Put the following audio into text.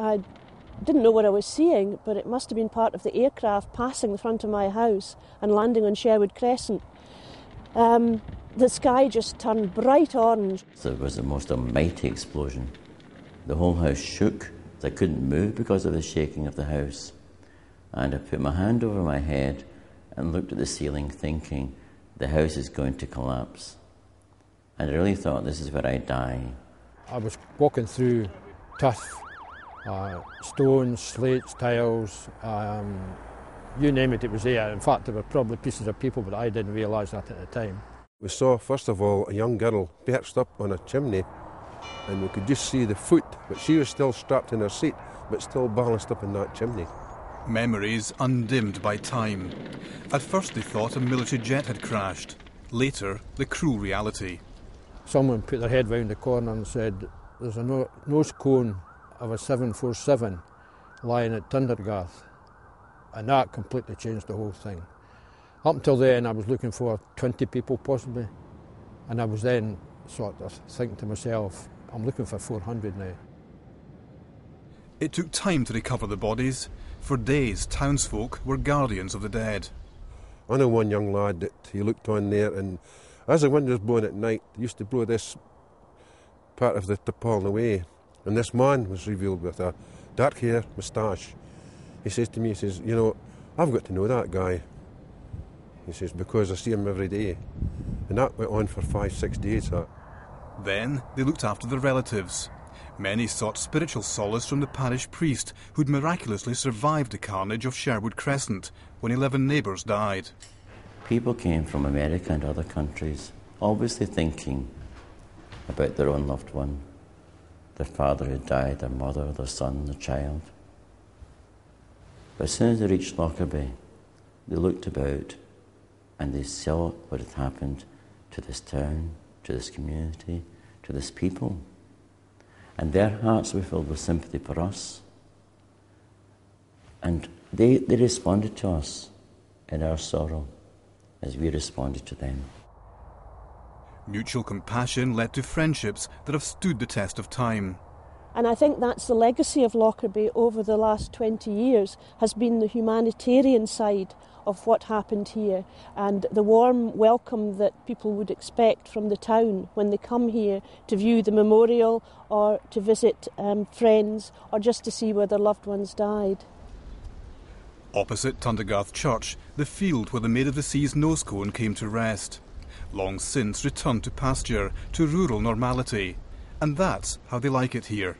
I didn't know what I was seeing, but it must have been part of the aircraft passing the front of my house and landing on Sherwood Crescent. The sky just turned bright orange. It was the most almighty explosion. The whole house shook. I couldn't move because of the shaking of the house. And I put my hand over my head and looked at the ceiling thinking, the house is going to collapse. And I really thought, this is where I die. I was walking through tough stones, slates, tiles, you name it, it was there. In fact, there were probably pieces of people, but I didn't realise that at the time. We saw, first of all, a young girl perched up on a chimney, and we could just see the foot, but she was still strapped in her seat, but still balanced up in that chimney. Memories undimmed by time. At first they thought a military jet had crashed. Later, the cruel reality. Someone put their head round the corner and said, there's a nose cone of a 747 lying at Thundergarth. And that completely changed the whole thing. Up until then, I was looking for 20 people possibly. And I was then sort of thinking to myself, I'm looking for 400 now. It took time to recover the bodies. For days, townsfolk were guardians of the dead. I know one young lad that he looked on there, and as the wind was blowing at night, they used to blow this part of the tarpaulin away, and this man was revealed with a dark hair, moustache. He says to me, he says, you know, I've got to know that guy. He says, because I see him every day. And that went on for 5-6 days. Then they looked after their relatives. Many sought spiritual solace from the parish priest who'd miraculously survived the carnage of Sherwood Crescent when 11 neighbours died. People came from America and other countries, obviously thinking about their own loved one. Their father had died, their mother, their son, their child. But as soon as they reached Lockerbie, they looked about and they saw what had happened to this town, to this community, to this people. And their hearts were filled with sympathy for us. And they responded to us in our sorrow as we responded to them. Mutual compassion led to friendships that have stood the test of time. And I think that's the legacy of Lockerbie over the last 20 years, has been the humanitarian side of what happened here and the warm welcome that people would expect from the town when they come here to view the memorial or to visit friends or just to see where their loved ones died. Opposite Thundergarth Church, the field where the Maid of the Sea's nose cone came to rest. Long since returned to pasture, to rural normality. And that's how they like it here.